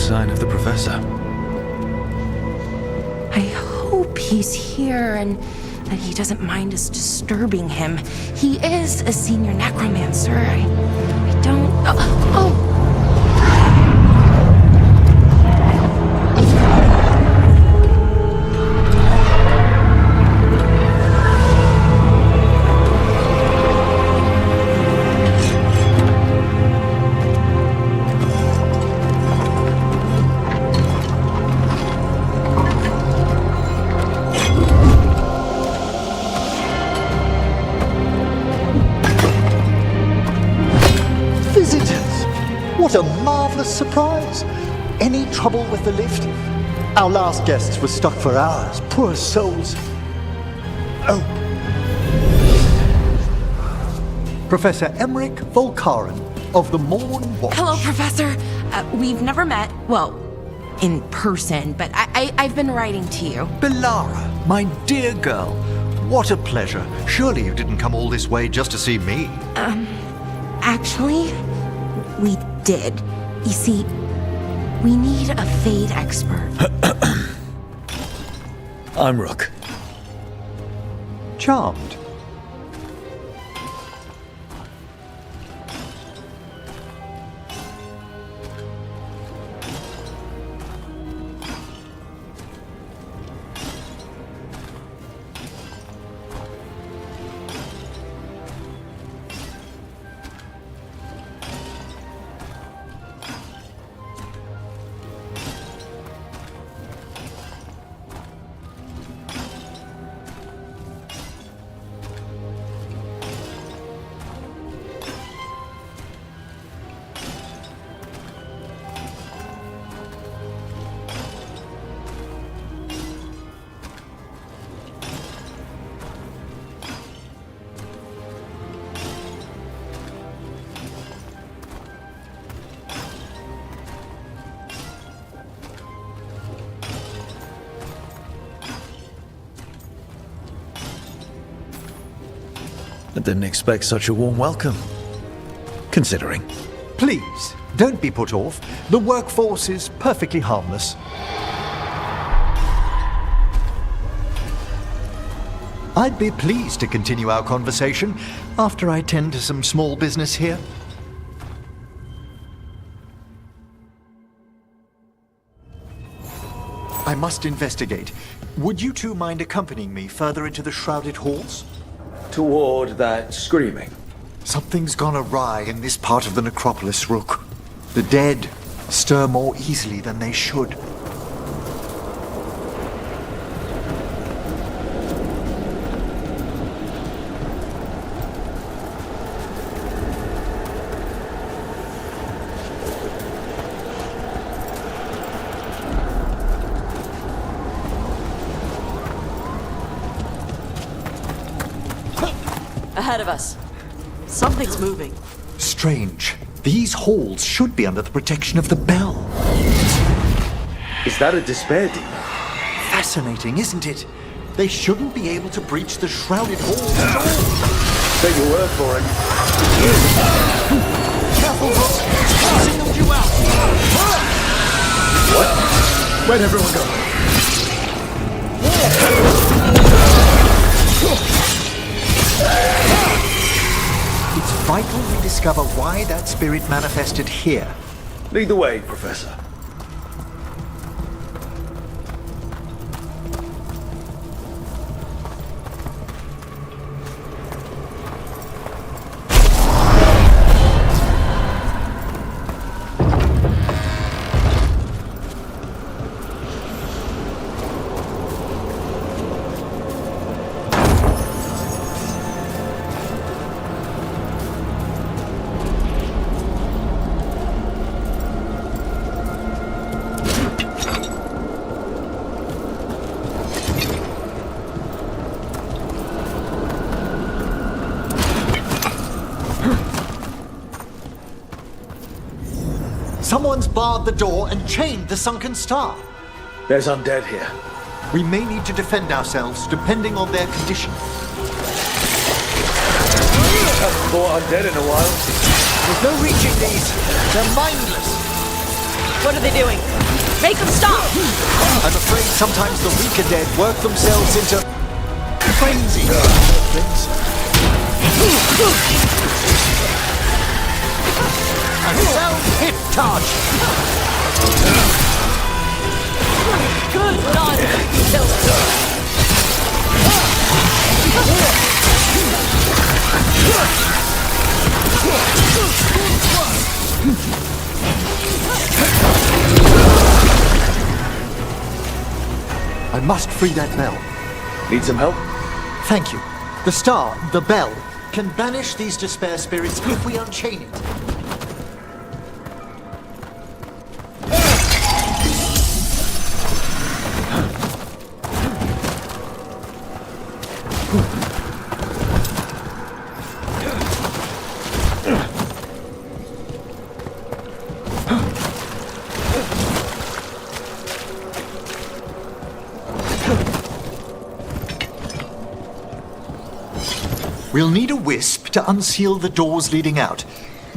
sign of the professor. I hope he's here and that he doesn't mind us disturbing him. He is a senior necromancer. I don't... Oh! What a marvelous surprise! Any trouble with the lift? Our last guests were stuck for hours. Poor souls. Oh. Professor Emmerich Volkaren of the Morn Watch. Hello, Professor. We've never met, well, in person, but I've been writing to you. Belara, my dear girl. What a pleasure. Surely you didn't come all this way just to see me. Actually, we did. You see, we need a fade expert. I'm Rook. Charmed. I didn't expect such a warm welcome. Considering. Please, don't be put off. The workforce is perfectly harmless. I'd be pleased to continue our conversation after I tend to some small business here. I must investigate. Would you two mind accompanying me further into the shrouded halls? Toward that screaming. Something's gone awry in this part of the necropolis, Rook. The dead stir more easily than they should. Ahead of us. Something's moving. Strange. These halls should be under the protection of the bell. Is that a despair demon? Fascinating, isn't it? They shouldn't be able to breach the shrouded halls at all. Take your word for it. Careful, Rook! I signaled you out! What? Where'd everyone go? It's vital we discover why that spirit manifested here. Lead the way, Professor. Someone's barred the door and chained the sunken star. There's undead here. We may need to defend ourselves depending on their condition. Haven't fought undead in a while. There's no reaching these. They're mindless. What are they doing? Make them stop! I'm afraid sometimes the weaker dead work themselves into frenzy. A self-hit charge. Good God! Kill it! I must free that bell. Need some help? Thank you. The star, the bell, can banish these despair spirits if we unchain it. We'll need a wisp to unseal the doors leading out.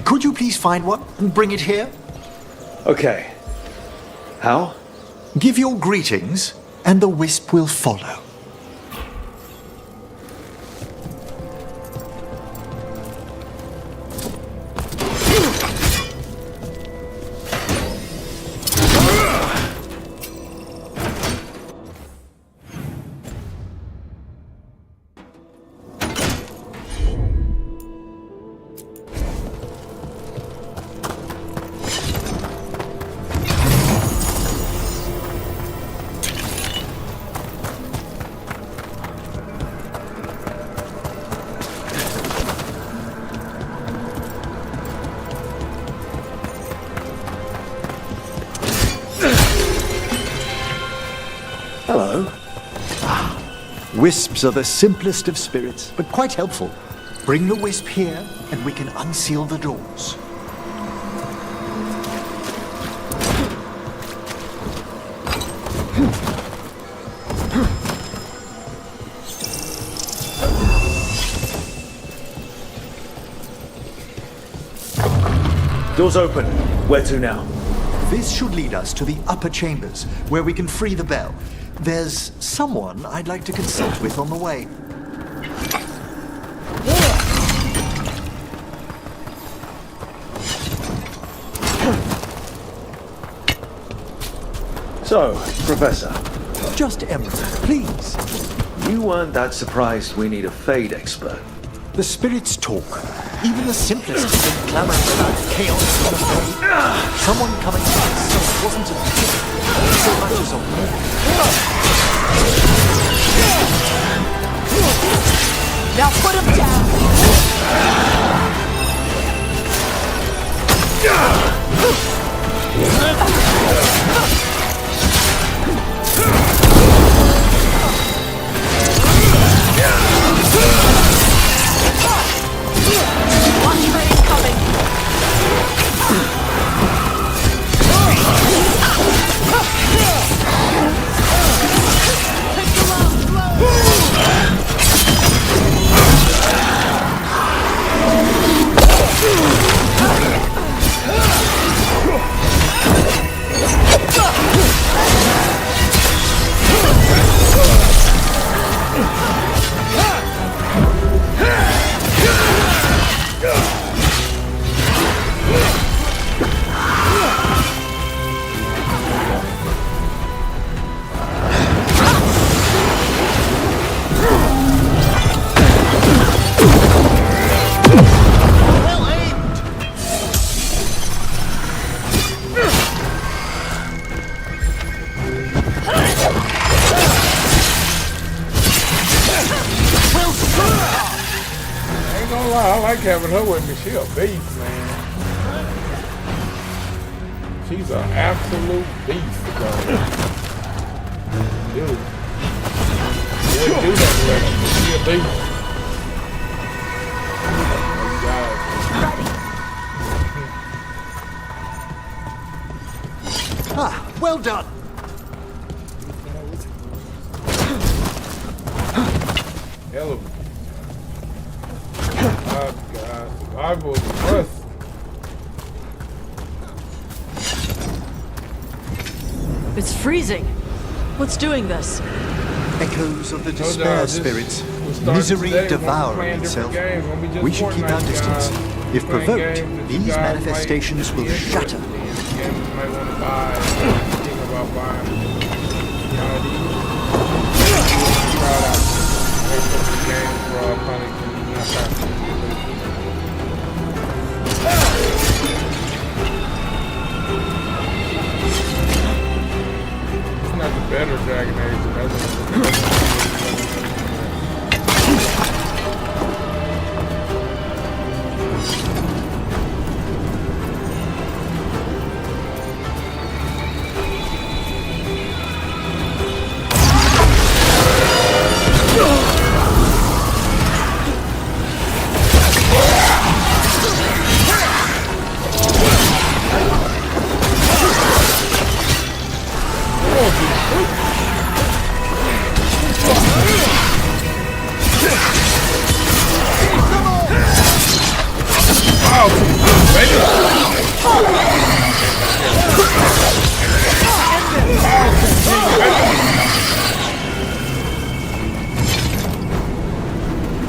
Could you please find one and bring it here? Okay. How? Give your greetings, and the wisp will follow. Hello. Wisps are the simplest of spirits, but quite helpful. Bring the wisp here, and we can unseal the doors. Door's open. Where to now? This should lead us to the upper chambers, where we can free the bell. There's someone I'd like to consult with on the way. So, Professor, Just Emerald, please. you weren't that surprised we need a Fade expert. The spirits talk. Even the simplest of them clamor about chaos and afraid. Someone coming to us wasn't a pity so much as a warning. Now put him down! Watch for incoming! I like having her with me. She a beast, man. She's an absolute beast, though. Dude. You wouldn't do that to her, but she a beast. Ah, well done. Hell of oh God, survival is a must. It's freezing. What's doing this? Echoes of the No, despair this- spirits, we're starting misery today, we're gonna be devouring playing itself. different games. Won't be just We should keep our Fortnite, distance. guys. If Playing provoked, games that you these guys might manifestations be will interested shatter. in. Games you might want to buy. Think about buying. You know, try it out. Make some games for probably not that. It's not the better Dragon Age, but that's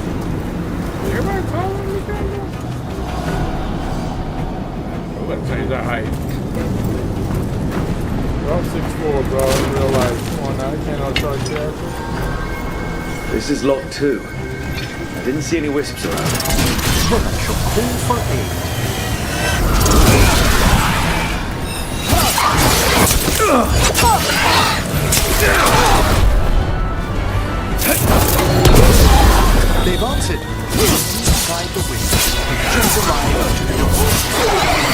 everybody following me, kind of? Let's change our height. Bro, I'm 6'4", bro, in real life. Come on now, I can't outside character. This is Lot 2. I didn't see any wisps around. Look, shall call for aid. They've answered. Inside the wind. Just arrived to the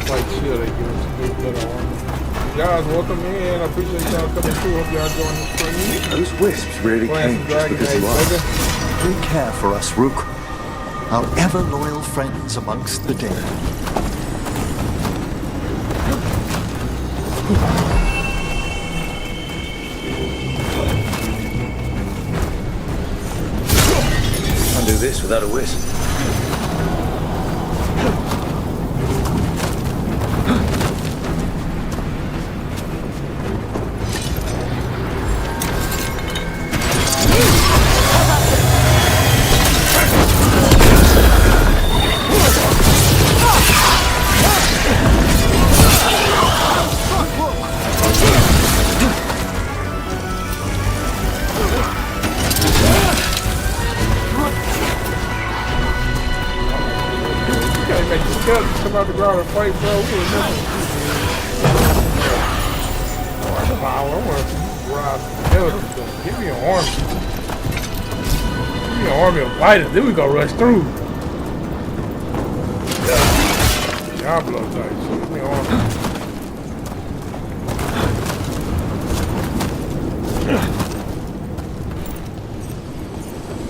White shield, they give us a good bit of armor. Guys, welcome in. I appreciate y'all coming through. Hope y'all enjoying the stream. Those wisps really Playing came some just Dragon because Age, you asked. baby. Do care for us, Rook. Our ever loyal friends amongst the dead. Can't do this without a wisp. Make the skeletons come out the ground and fight, bro. We were nothing. Power. I want to rob skeletons. Give me an army. Give me an army of fighters. Then we gonna rush through. Diablo type shit. Give me an army.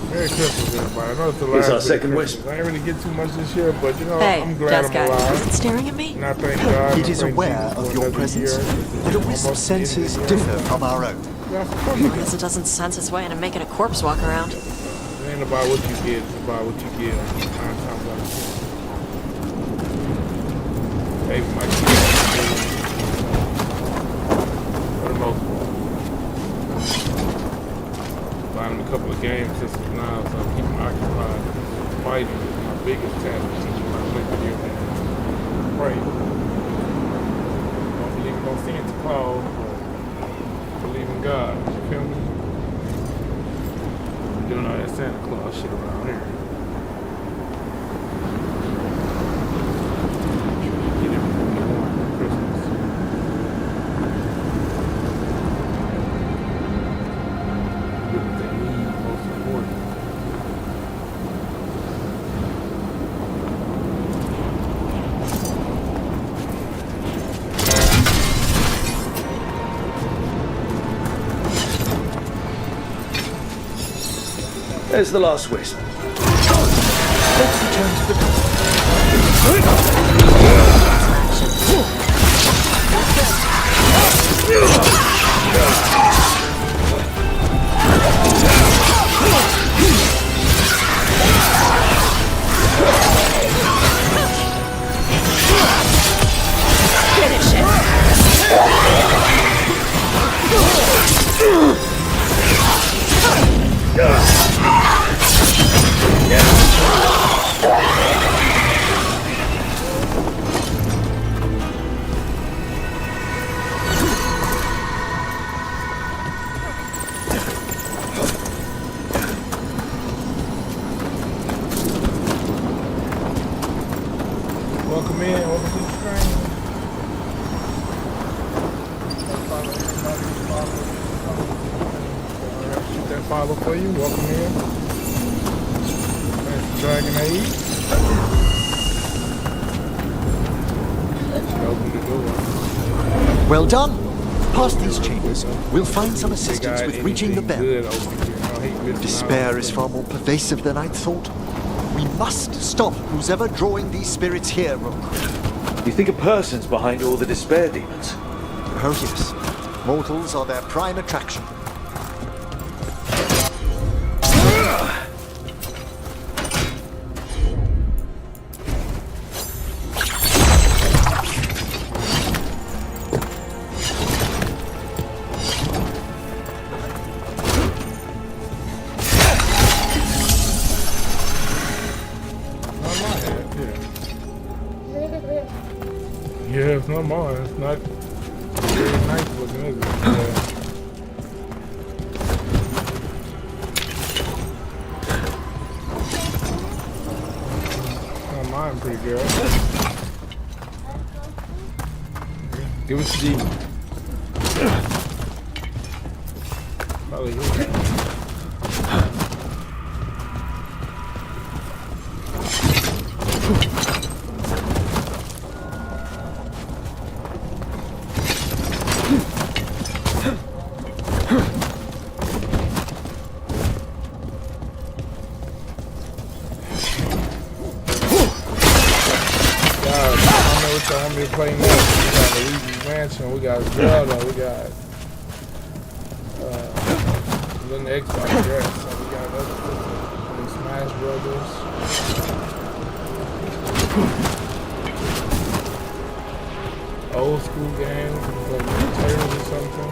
Merry Christmas, everybody. I know it's the last Here's our bit of second Christmas. wisp. I ain't really get too much this year, but you know, Hey, I'm glad desk I'm guy. Is alive. it staring at me? And I thank God. It I is thank aware Jesus of for your another presence, year. but a wisp's Almost the end of the senses year. differ from our own. Yeah, of course I you guess it doesn't sense its way into making a corpse walk around. It ain't about what you get, it's about what you get. 9 times out of 10. Hey, Mike. For the most part. game systems now, so I keep them occupied. Fighting is my biggest challenge. I went here and pray. Don't believe in no Santa Claus, but believe in God. You feel me? I'm doing all that Santa Claus shit around here. Get everything you want for Christmas. Get what they need, most important. There's the last wisp. Let's return to the top. Finish it. Welcome in, welcome to the stream. Shoot that follow for you, welcome in. Thanks for Dragon Age. Open the door. Well done. Past these chambers, we'll find some assistance with reaching the bell. Despair is far more pervasive than I'd thought. We must stop who's ever drawing these spirits here, Rook. You think a person's behind all the despair demons? Oh yes, mortals are their prime attraction. Yeah, it's not mine. It's not very nice looking, is it? Yeah. Not mine, pretty girl. Do what you do. Probably here. Playing this. We got Luigi's Mansion, we got Zelda, we got then the Xbox Direct, so we got other Smash Brothers. Old school games, like Turtles or something.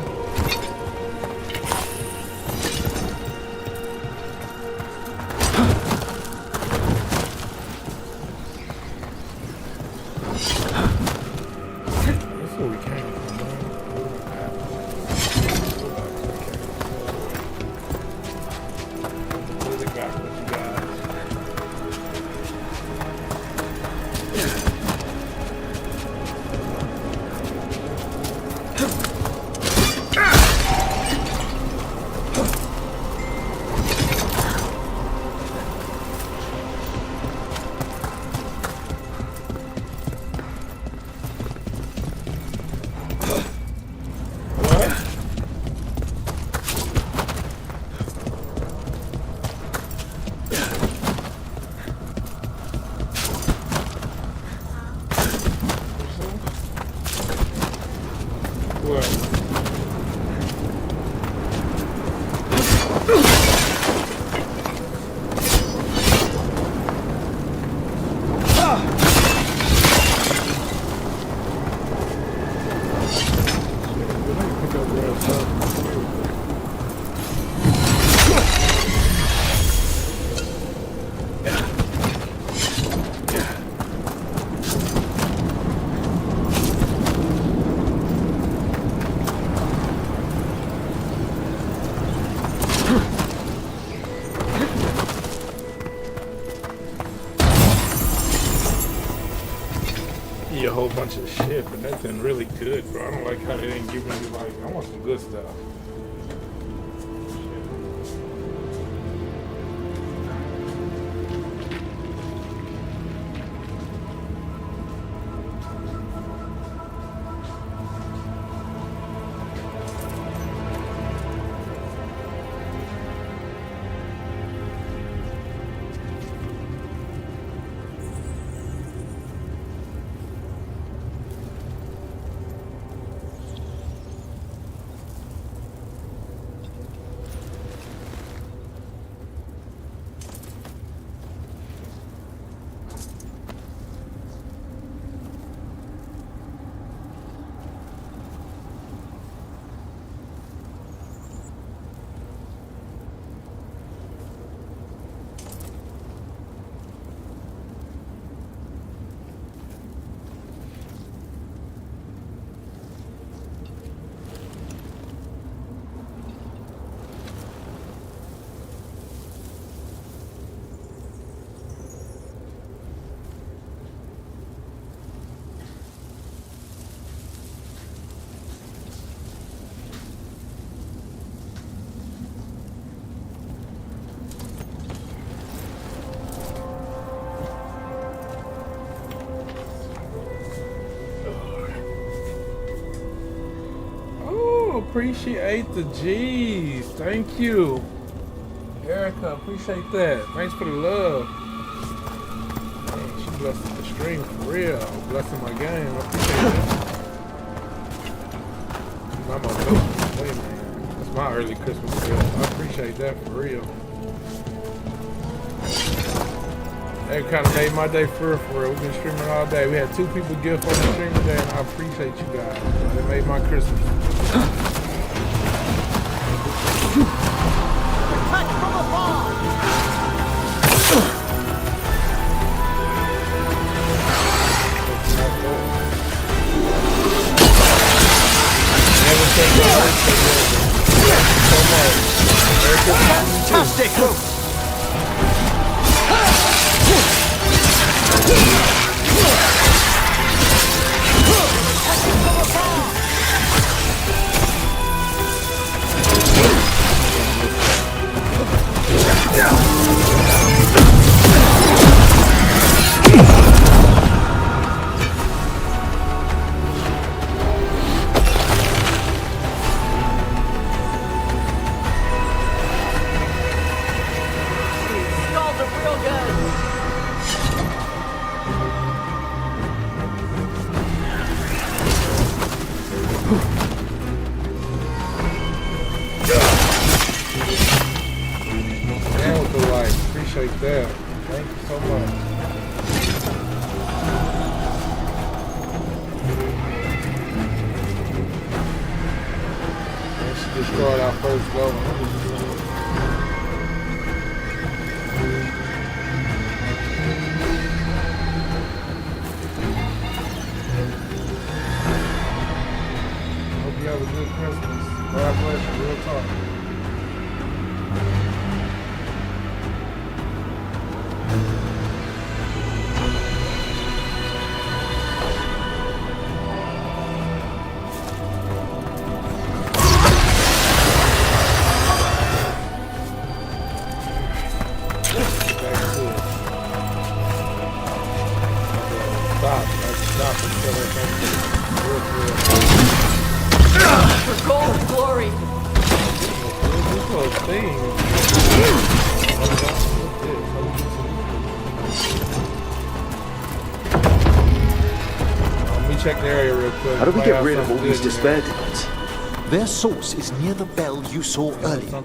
bunch of shit, but nothing really good, bro. I don't like how they didn't give me, like, I want some good stuff. Appreciate the G's. Thank you. Erica, appreciate that. Thanks for the love. Man, she blessed the stream for real. Blessing my game. I appreciate that. I'm a dope. Wait, man. That's my early Christmas gift. I appreciate that for real. That kind of made my day for real. We've been streaming all day. We had 2 people gift on the stream today, and I appreciate you guys. It made my Christmas. Attack from afar! Never take the hurt so much. Fantastic! How do we get rid of all these despair demons? Their source is near the bell you saw earlier.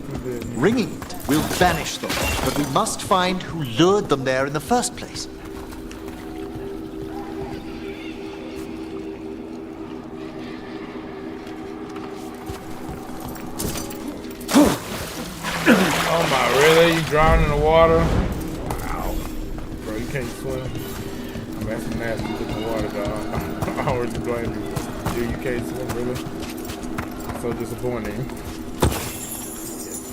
Ringing it will banish them, but we must find who lured them there in the first place. Oh my, really? You drowning in the water? Wow. Bro, you can't swim. I'm asking nasty to the water, dog. I don't really blame you. Dude, you can't swim, really? So disappointing.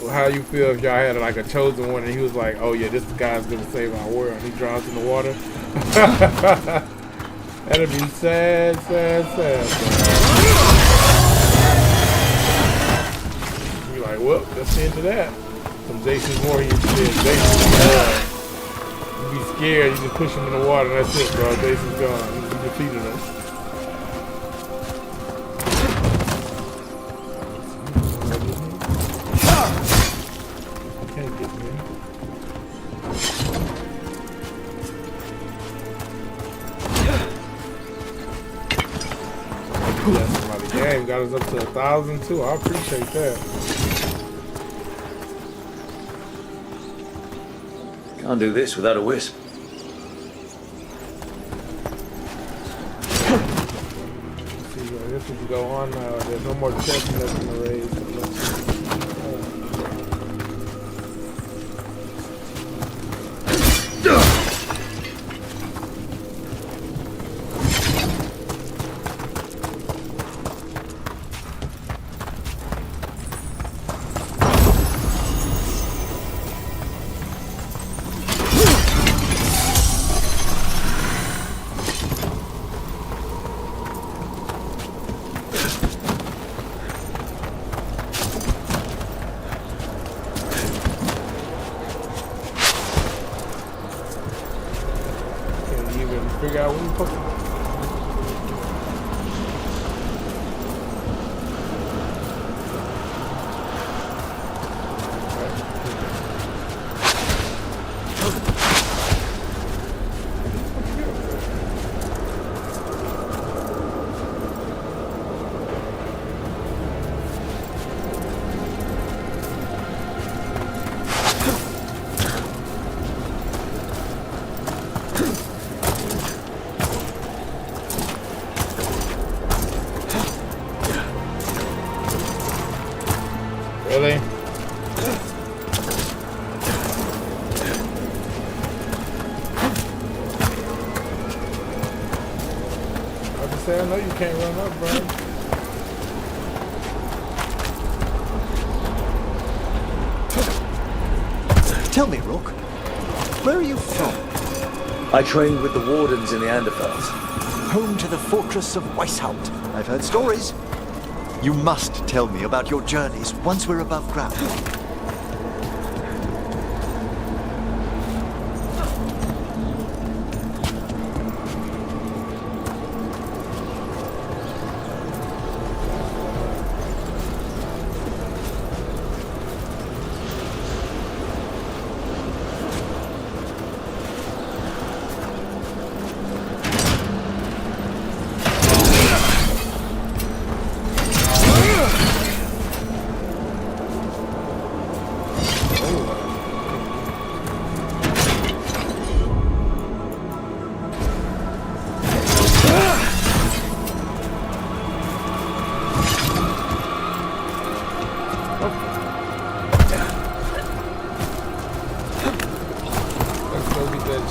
Well, how you feel if y'all had like a chosen one and he was like, oh yeah, this guy's gonna save our world, and he drowns in the water? That'd be sad, sad, sad. You're like, well, that's the end of that. Some Jason's Warrior shit. Jason's gone. You be scared, you just push him in the water, and that's it, bro. Jason's gone. You defeated him. Can't get me. That's somebody game. Got us up to 1,000 too. I appreciate that. Can't do this without a wisp. See, I guess we can go on now. There's no more chests left in the raid. Figure out when you fucking. Really? I just say I know you can't run up, bro. Tell me, Rook, where are you from? I trained with the wardens in the Anderfels. Home to the fortress of Weishaupt. I've heard stories. You must tell me about your journeys once we're above ground.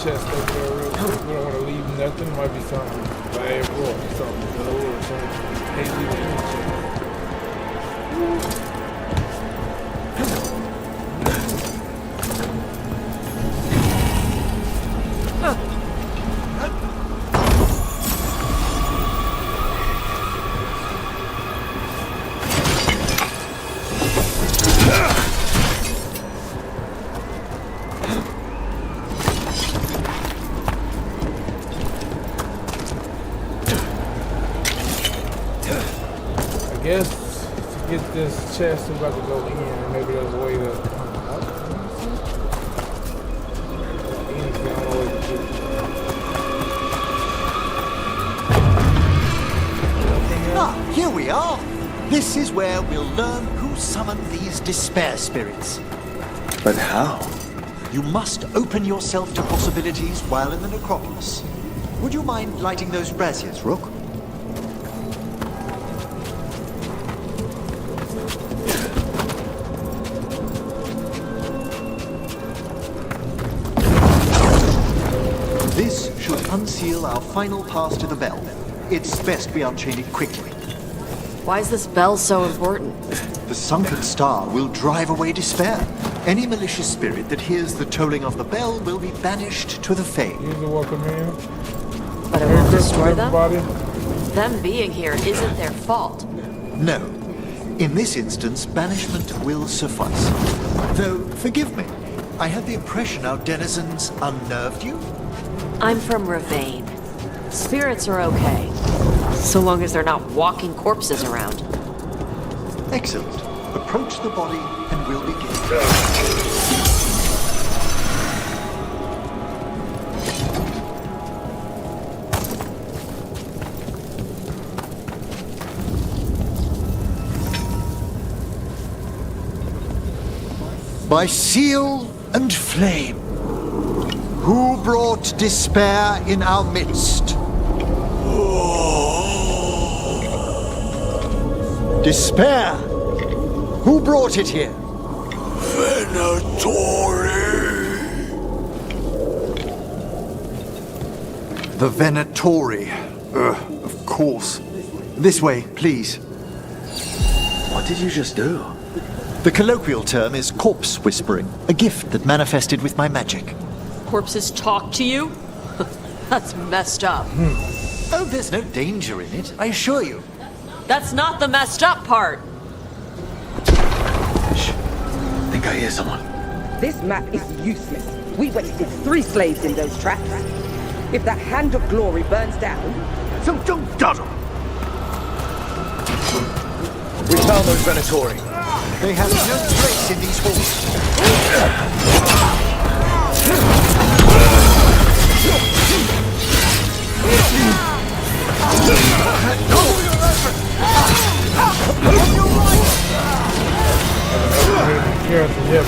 Chest over there real quick. We don't want to leave nothing. Might be something bad or something low or something. Can't leave anything. I guess to get this chest, we're about to go in, and maybe there's a way to come out. Ah, here we are. This is where we'll learn who summoned these despair spirits. But how? You must open yourself to possibilities while in the necropolis. Would you mind lighting those braziers, Rook? This should unseal our final pass to the bell. It's best we unchain it quickly. Why is this bell so important? The sunken star will drive away despair. Any malicious spirit that hears the tolling of the bell will be banished to the Fae. You're welcome here. But it Merry won't Christmas, destroy them? everybody. Them being here isn't their fault. No. In this instance, banishment will suffice. Though, forgive me, I had the impression our denizens unnerved you? I'm from Ravane. Spirits are okay, so long as they're not walking corpses around. Excellent. Approach the body and we'll begin. By seal and flame, who brought despair in our midst? Despair! Who brought it here? The Venatori. Of course. This way, please. What did you just do? The colloquial term is corpse whispering, a gift that manifested with my magic. Corpses talk to you? That's messed up. Oh, there's no danger in it, I assure you. That's not the messed up part. Shh. I think I hear someone. This map is useless. We wasted 3 slaves in those traps. If that hand of glory burns down, So don't dawdle. We found those Venatori. They have no place in these halls. Careful, yeah,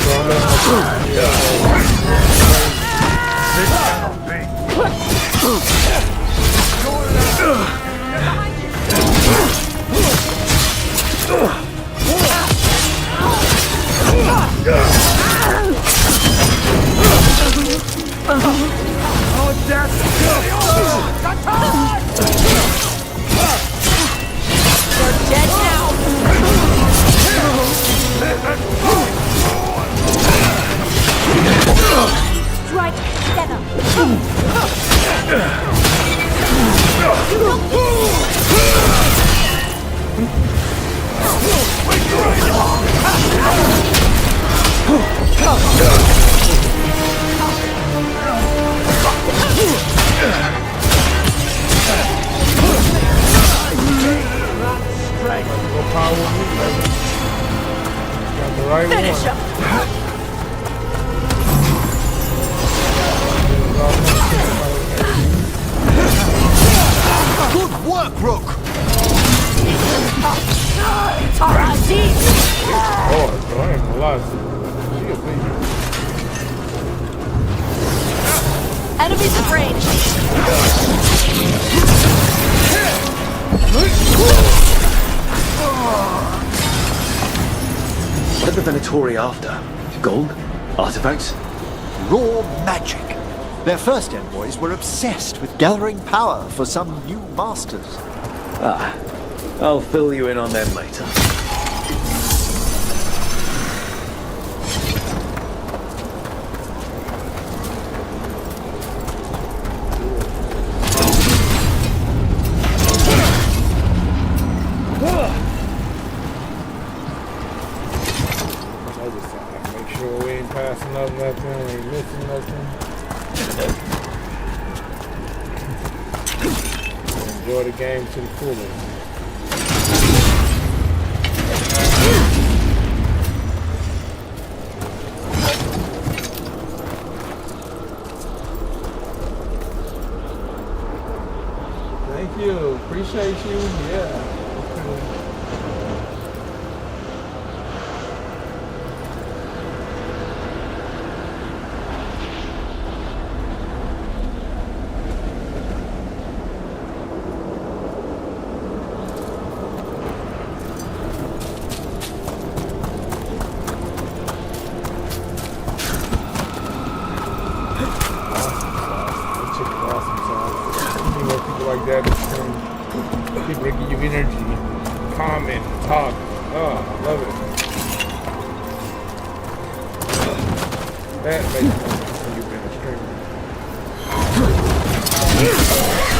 They're dead now. Strike together. Go power with me, baby. Got the right Finish one. him. Good work, Rook! Oh, bro, I ain't gonna lie to you. She a baby. Enemies in range. What are the Venatori after? Gold? Artifacts? Raw magic. Their first envoys were obsessed with gathering power for some new masters. Ah, I'll fill you in on them later. Make sure we ain't passing up nothing, we ain't missing nothing. Enjoy the game to the fullest. Thank you. Appreciate you. Yeah. Like that, people that give you energy, comment, talk. Oh, I love it. That makes sense when you've been a streamer.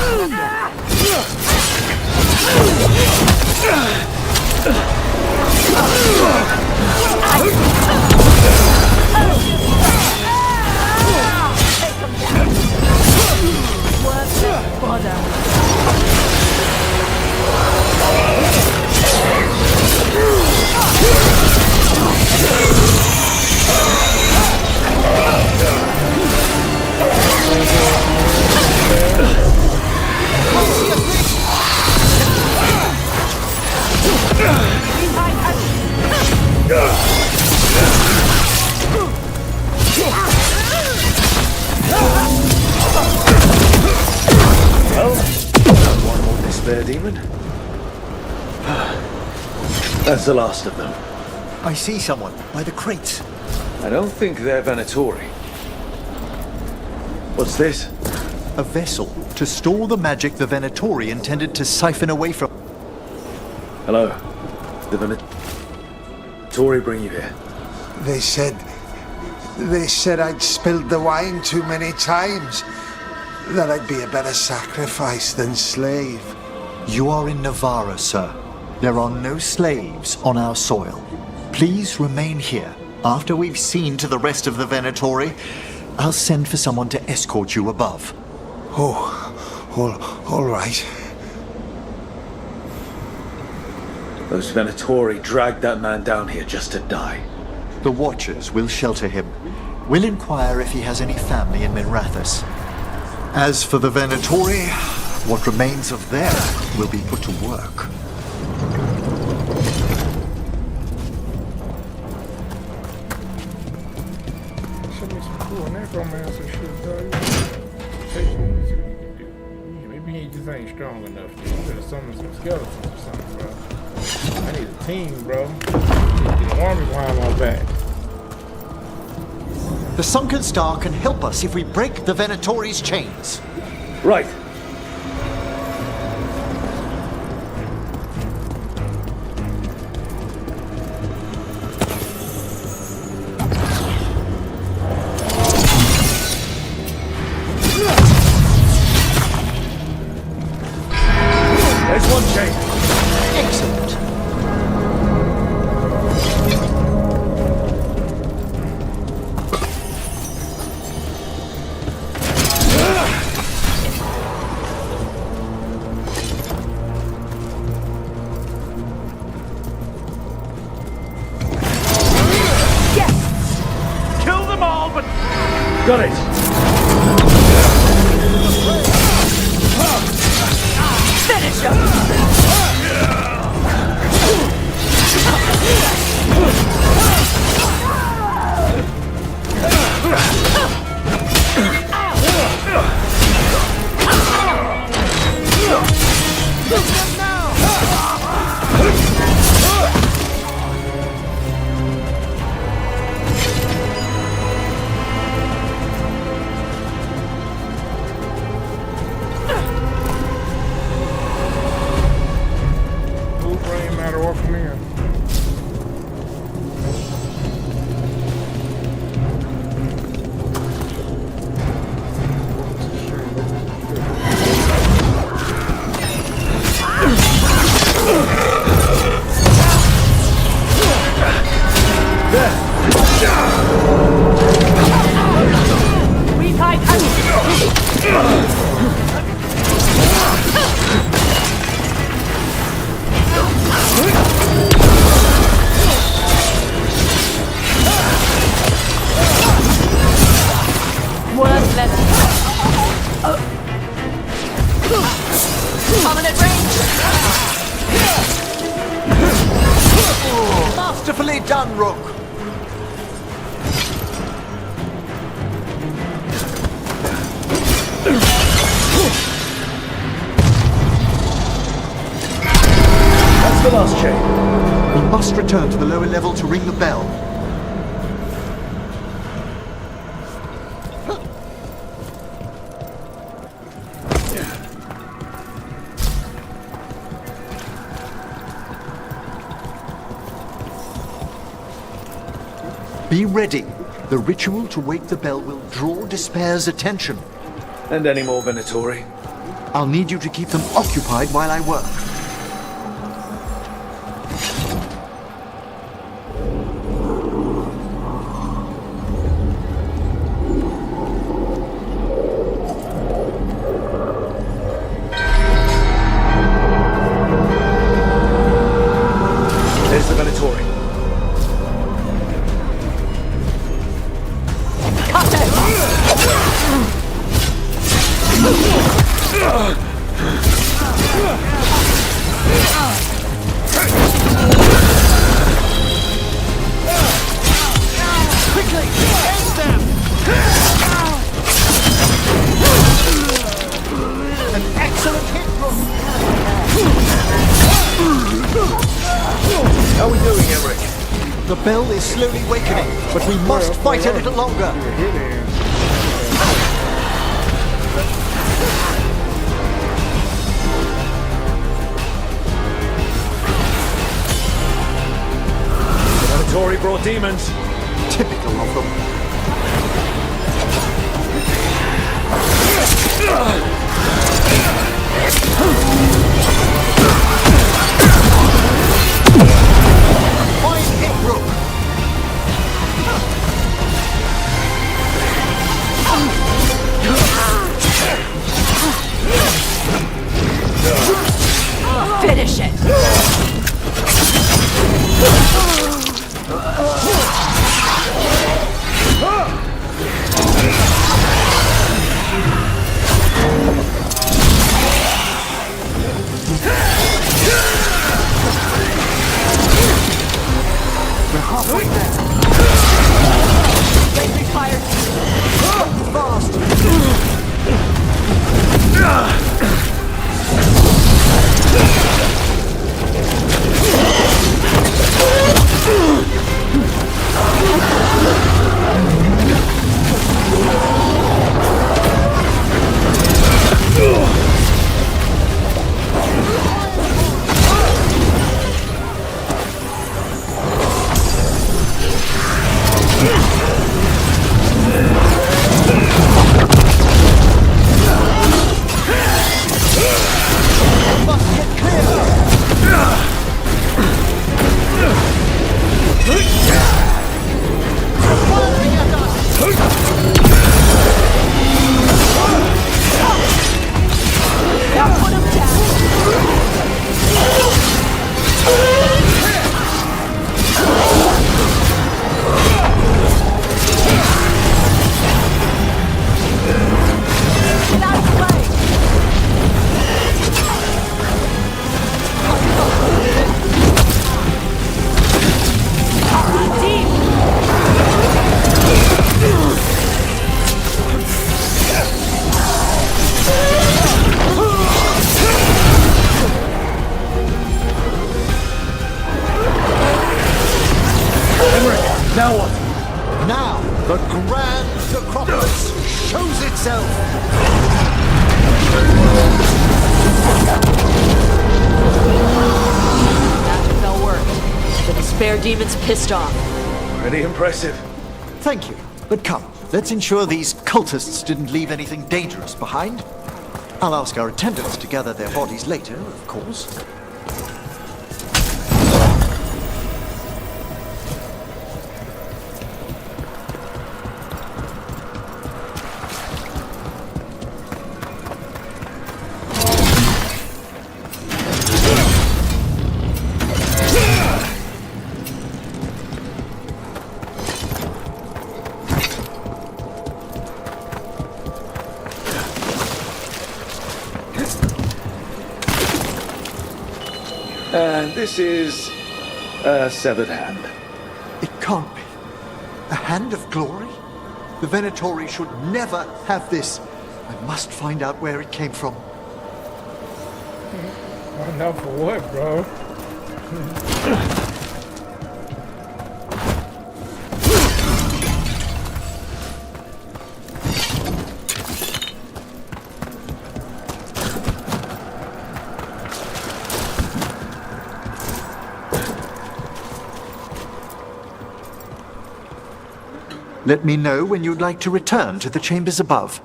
One more despair demon. That's the last of them. I see someone by the crates. I don't think they're Venatori. What's this? A vessel to store the magic the Venatori intended to siphon away from. Hello. The Venatori bring you here. They said I'd spilled the wine too many times. That I'd be a better sacrifice than slave. You are in Navarra, sir. There are no slaves on our soil. Please remain here. After we've seen to the rest of the Venatori, I'll send for someone to escort you above. All right. Those Venatori dragged that man down here just to die. The Watchers will shelter him. We'll inquire if he has any family in Minrathous. As for the Venatori, what remains of them will be put to work. Should be some cool necromancer shit, though. Maybe he just ain't strong enough. Dude. You better summon some skeletons or something, bro. I need a team, bro. I need to get an army behind my back. The Sunken Star can help us if we break the Venatori's chains. Right. There's one chain. Excellent. Kill them all, but... Got it. Finish him! Who brain matter off from here? Worthless. Prominent range. Masterfully done, Rook. That's the last chain. We must return to the lower level to ring the bell. Be ready. The ritual to wake the bell will draw Despair's attention. And any more Venatori? I'll need you to keep them occupied while I work. There's the Venatori. Quickly! End them! An excellent hit, Brooke! How are we doing, Emmerich? The bell is slowly wakening, but we must fight a little longer. The Venatori brought demons. Typical of them. Fine hit, Brooke. Finish it! We're halfway there. Friendly fire team. Fast! Must get clear! Firing at us! Now put him down! Get out of the way! Now what? Now, the grand necropolis shows itself! Magic bell worked. The despair demon's pissed off. Pretty impressive. Thank you, but come, let's ensure these cultists didn't leave anything dangerous behind. I'll ask our attendants to gather their bodies later, of course. And this is a severed hand. It can't be. A hand of glory? The Venatori should never have this. I must find out where it came from. Find out for what, bro? Let me know when you'd like to return to the chambers above.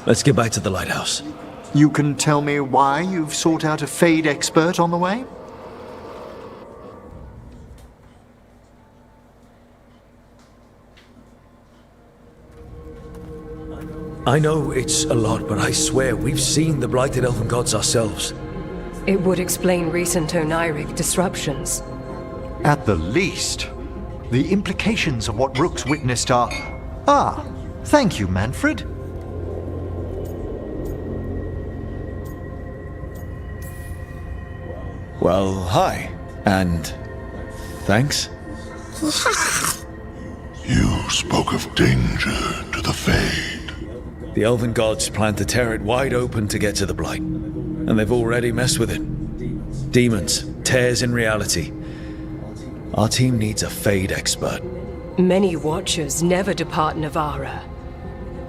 Let's get back to the lighthouse. You can tell me why you've sought out a Fade expert on the way? I know it's a lot, but I swear we've seen the blighted elven gods ourselves. It would explain recent Oniric disruptions. At the least, the implications of what Rook's witnessed are... Ah, thank you, Manfred. Well, hi. And thanks. You spoke of danger to the Fade. The elven gods plan to tear it wide open to get to the blight. And they've already messed with it. Demons, tears in reality. Our team needs a Fade expert. Many Watchers never depart Navara.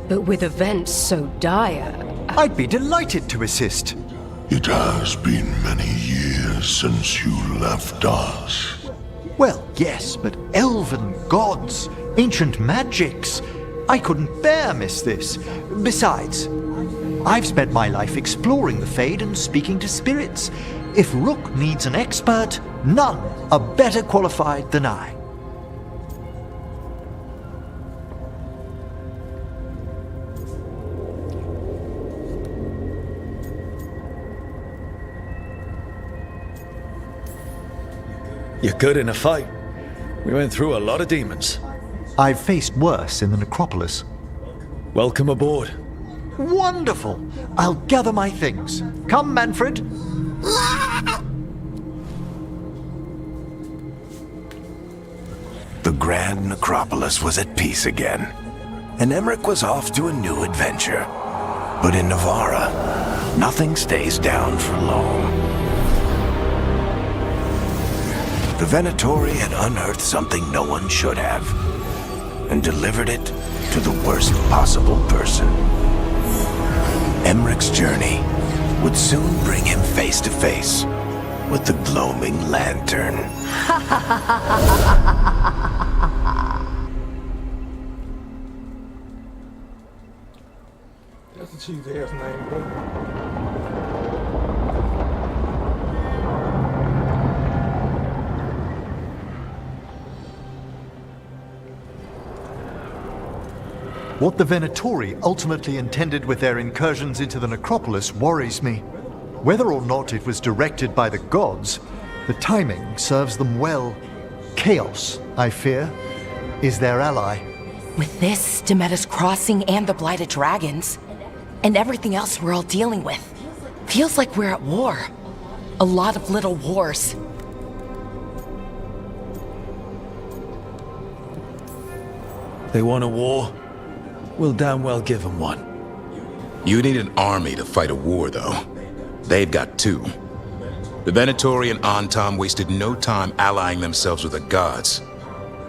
But with events so dire... I'd be delighted to assist. It has been many years since you left us. Well, yes, but elven gods, ancient magics. I couldn't bear miss this. Besides, I've spent my life exploring the Fade and speaking to spirits. If Rook needs an expert, none are better qualified than I. You're good in a fight. We went through a lot of demons. I've faced worse in the necropolis. Welcome aboard. Wonderful! I'll gather my things. Come, Manfred. The Grand Necropolis was at peace again, and Emmerich was off to a new adventure. But in Navara, nothing stays down for long. The Venatori had unearthed something no one should have, and delivered it to the worst possible person. Emmerich's journey would soon bring him face to face with the gloaming lantern. That's a cheesy ass name, bro. What the Venatori ultimately intended with their incursions into the necropolis worries me. Whether or not it was directed by the gods, the timing serves them well. Chaos, I fear, is their ally. With this, Demeter's Crossing and the Blighted Dragons, and everything else we're all dealing with, feels like we're at war. A lot of little wars. They want a war? We'll damn well give them one. You need an army to fight a war, though. They've got two. The Venatori and Antam wasted no time allying themselves with the gods.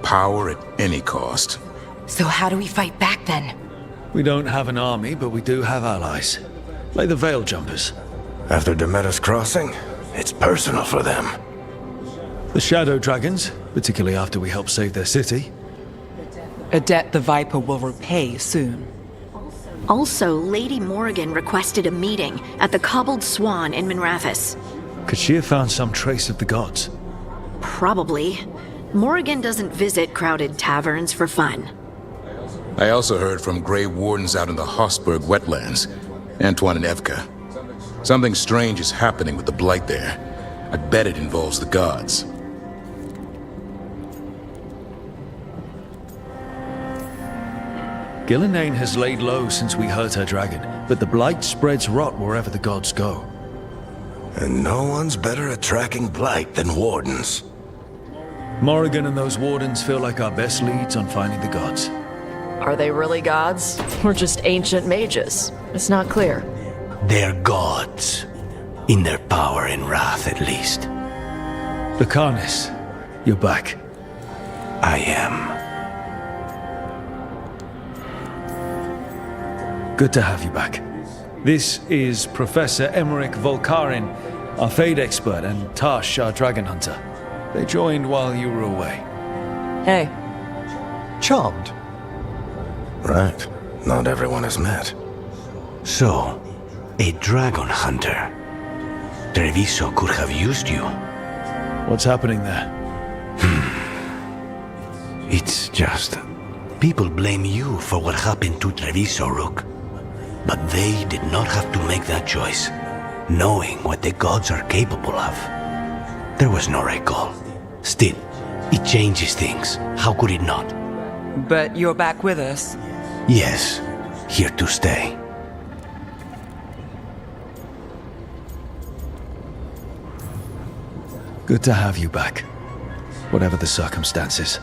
Power at any cost. So how do we fight back then? We don't have an army, but we do have allies. Like the Veil Jumpers. After Demeter's Crossing, it's personal for them. The Shadow Dragons, particularly after we helped save their city. A debt the Viper will repay soon. Also, Lady Morrigan requested a meeting at the Cobbled Swan in Minrathous. Could she have found some trace of the gods? Probably. Morrigan doesn't visit crowded taverns for fun. I also heard from Grey Wardens out in the Hossberg wetlands, Antoine and Evka. Something strange is happening with the Blight there. I bet it involves the gods. Gillenane has laid low since we hurt her dragon, but the Blight spreads rot wherever the gods go. And no one's better at tracking Blight than Wardens. Morrigan and those Wardens feel like our best leads on finding the gods. Are they really gods? Or just ancient mages? It's not clear. They're gods. In their power and wrath, at least. Lucanus, you're back. I am. Good to have you back. This is Professor Emmerich Volkarin, our Fade expert, and Tash, our dragon hunter. They joined while you were away. Hey. Charmed. Right. Not everyone has met. So, a dragon hunter. Treviso could have used you. What's happening there? It's just... people blame you for what happened to Treviso, Rook. But they did not have to make that choice, knowing what the gods are capable of. There was no recall. Still, it changes things. How could it not? But you're back with us? Yes, here to stay. Good to have you back. Whatever the circumstances.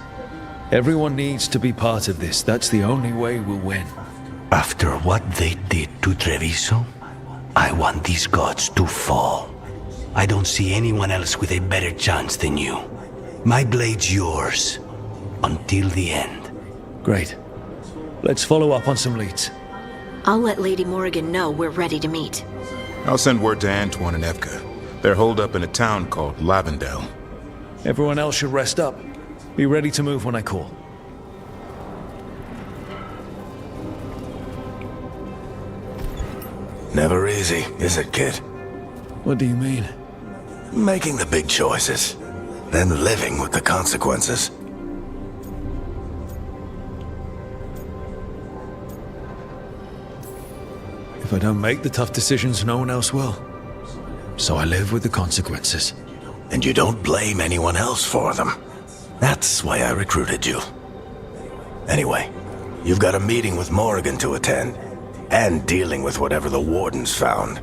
Everyone needs to be part of this. That's the only way we'll win. After what they did to Treviso, I want these gods to fall. I don't see anyone else with a better chance than you. My blade's yours. Until the end. Great. Let's follow up on some leads. I'll let Lady Morrigan know we're ready to meet. I'll send word to Antoine and Evka. They're holed up in a town called Lavendel. Everyone else should rest up. Be ready to move when I call. Never easy, is it, kid? What do you mean? Making the big choices, then living with the consequences. If I don't make the tough decisions, no one else will. So I live with the consequences. And you don't blame anyone else for them. That's why I recruited you. Anyway, you've got a meeting with Morrigan to attend, and dealing with whatever the Wardens found.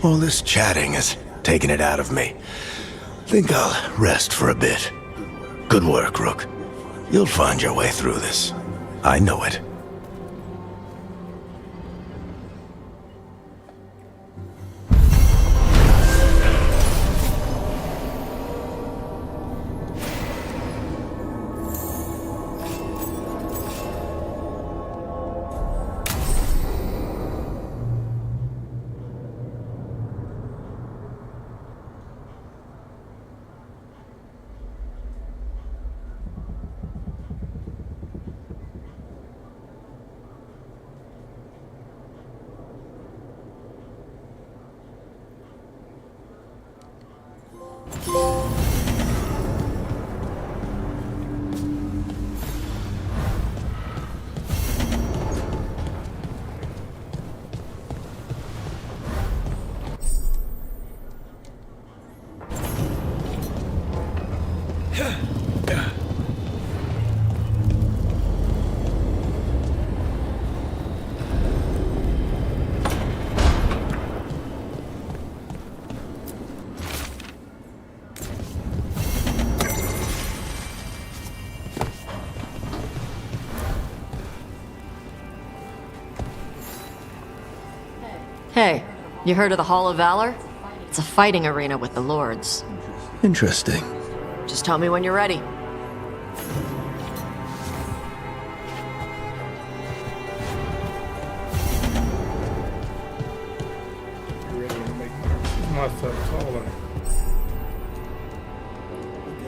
All this chatting has taken it out of me. Think I'll rest for a bit. Good work, Rook. You'll find your way through this. I know it. Hey, you heard of the Hall of Valor? It's a fighting arena with the lords. Interesting. Just tell me when you're ready. Ready to make myself taller.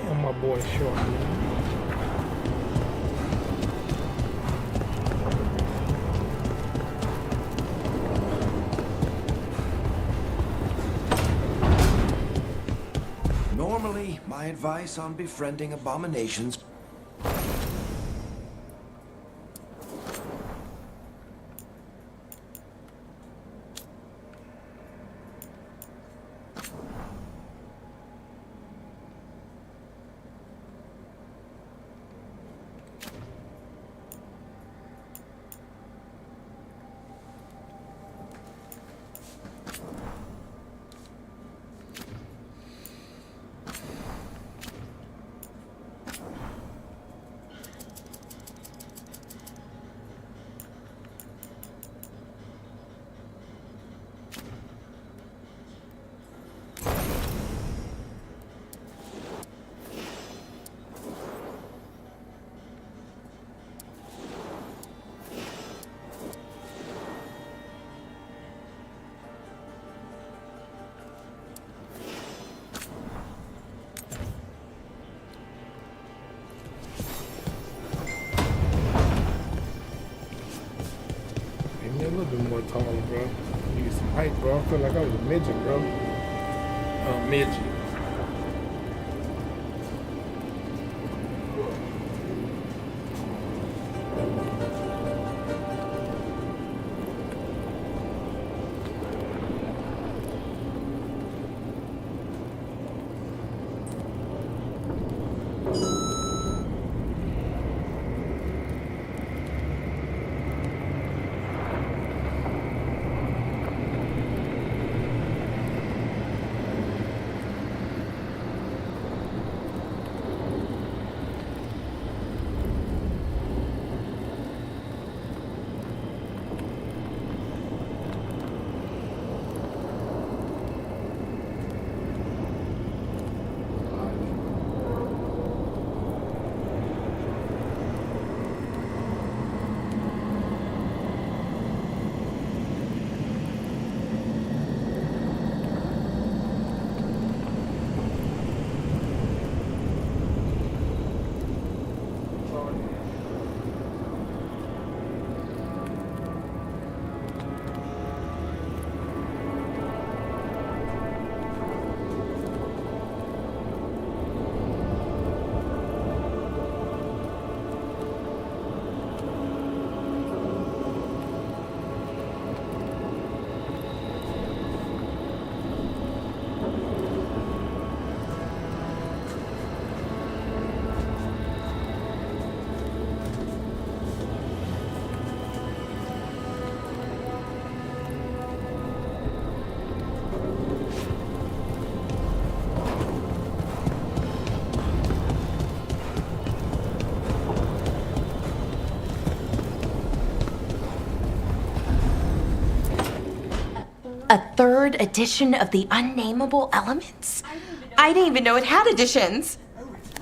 Damn, my boy short, man. Normally, my advice on befriending abominations... little bit more taller, bro. Need some height, bro. I feel like I was a midget, bro. Midget. A third edition of the Unnameable Elements? I didn't even know it had editions.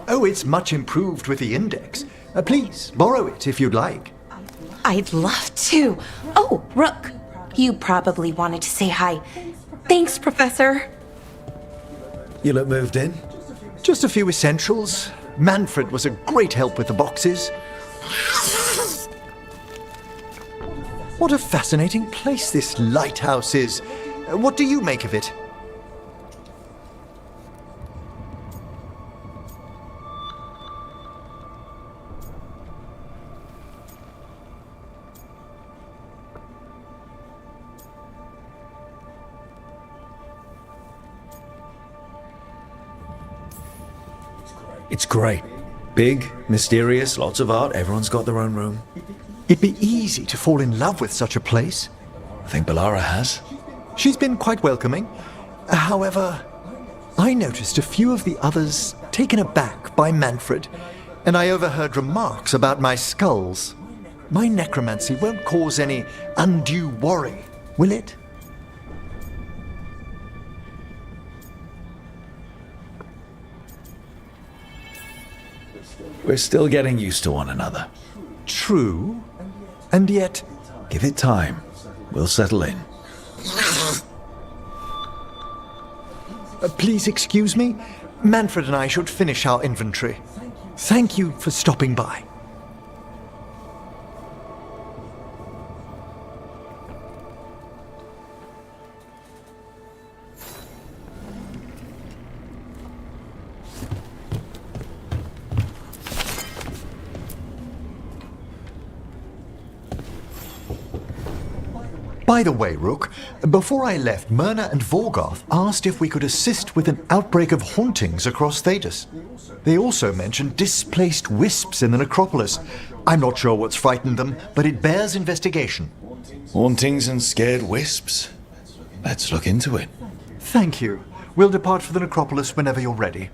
Oh, it's much improved with the index. Please, borrow it if you'd like. I'd love to. Oh, Rook, you probably wanted to say hi. Thanks, Professor. You look moved in? Just a few essentials. Manfred was a great help with the boxes. What a fascinating place this lighthouse is. What do you make of it? It's great. Big, mysterious, lots of art. Everyone's got their own room. It'd be easy to fall in love with such a place. I think Bellara has. She's been quite welcoming. However, I noticed a few of the others taken aback by Manfred, and I overheard remarks about my skulls. My necromancy won't cause any undue worry, will it? We're still getting used to one another. True, and yet... Give it time. We'll settle in. Please excuse me. Manfred and I should finish our inventory. Thank you for stopping by. By the way, Rook, before I left, Myrna and Vorgoth asked if we could assist with an outbreak of hauntings across Thedas. They also mentioned displaced wisps in the necropolis. I'm not sure what's frightened them, but it bears investigation. Hauntings and scared wisps? Let's look into it. Thank you. We'll depart for the necropolis whenever you're ready.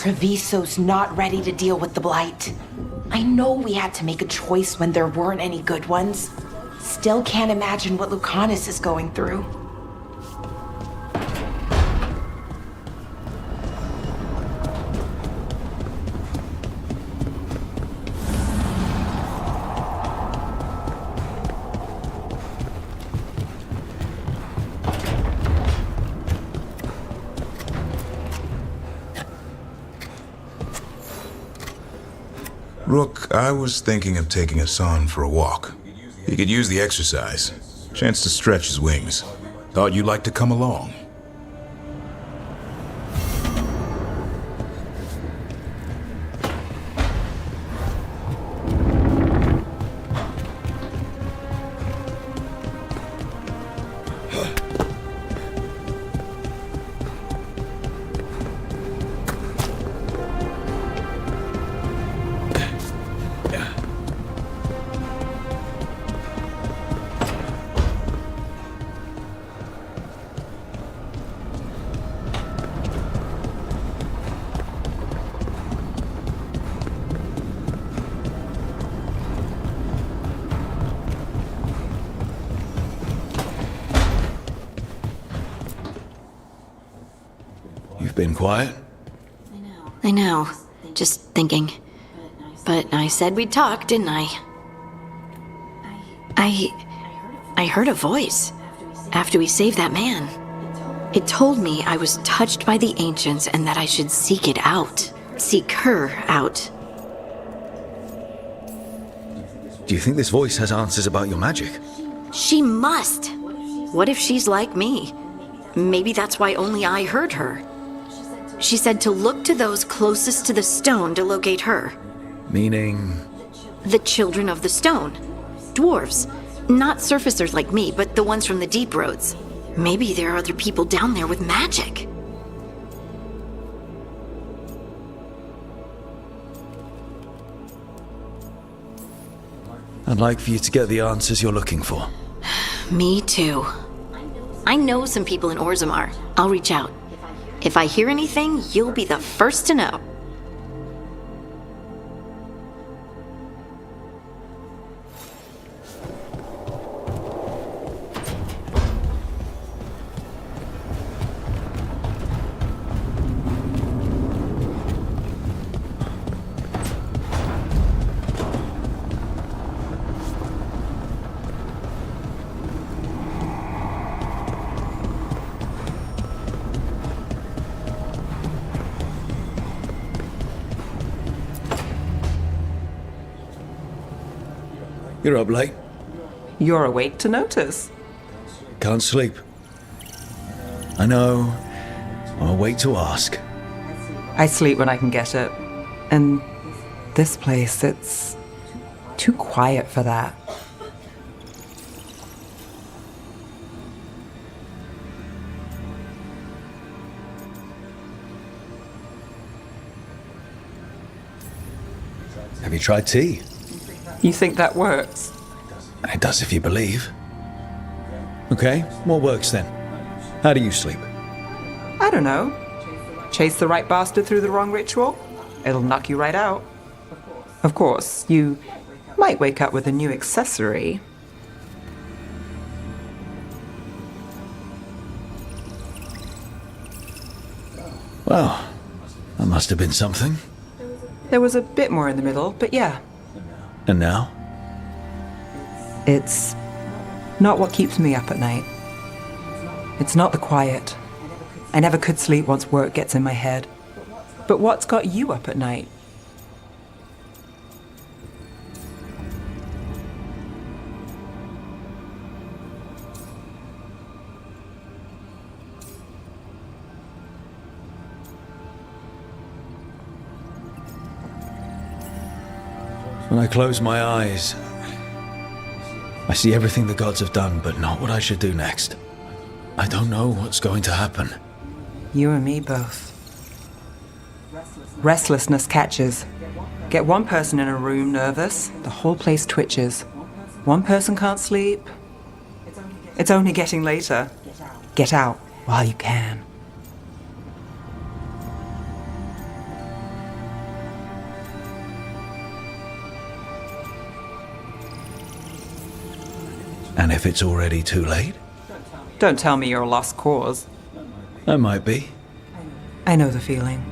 Treviso's not ready to deal with the Blight. I know we had to make a choice when there weren't any good ones. Still can't imagine what Lucanus is going through. Rook, I was thinking of taking Hassan for a walk. He could use the exercise. Chance to stretch his wings. Thought you'd like to come along. You've been quiet? I know. Just thinking. But I said we'd talk, didn't I? I heard a voice after we saved that man. It told me I was touched by the ancients and that I should seek it out. Seek her out. Do you think this voice has answers about your magic? She must. What if she's like me? Maybe that's why only I heard her. She said to look to those closest to the stone to locate her. Meaning? The children of the stone. Dwarves. Not surfacers like me, but the ones from the deep roads. Maybe there are other people down there with magic. I'd like for you to get the answers you're looking for. Me too. I know some people in Orzammar. I'll reach out. If I hear anything, you'll be the first to know. You're up late. You're awake to notice. Can't sleep. I know. I'll wait to ask. I sleep when I can get it. And this place, it's too quiet for that. Have you tried tea? You think that works? It does if you believe. Okay, what works then? How do you sleep? I don't know. Chase the right bastard through the wrong ritual? It'll knock you right out. Of course, you might wake up with a new accessory. Well, that must have been something. There was a bit more in the middle, but yeah. And now? It's not what keeps me up at night. It's not the quiet. I never could sleep once work gets in my head. But what's got you up at night? When I close my eyes, I see everything the gods have done, but not what I should do next. I don't know what's going to happen. You and me both. Restlessness catches. Get one person in a room nervous, the whole place twitches. One person can't sleep. It's only getting later. Get out while you can. And if it's already too late? Don't tell me you're a lost cause. I might be. I know the feeling.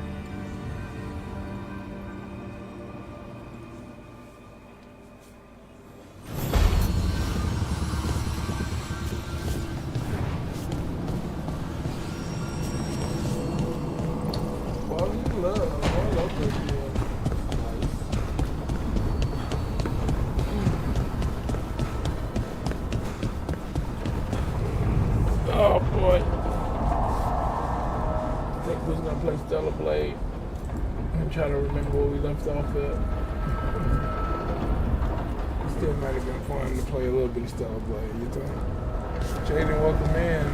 Oh boy. I think we're gonna play Stellar Blade and try to remember where we left off at. It still might have been fun to play a little bit of Stellar Blade, you think? Jaden, welcome in.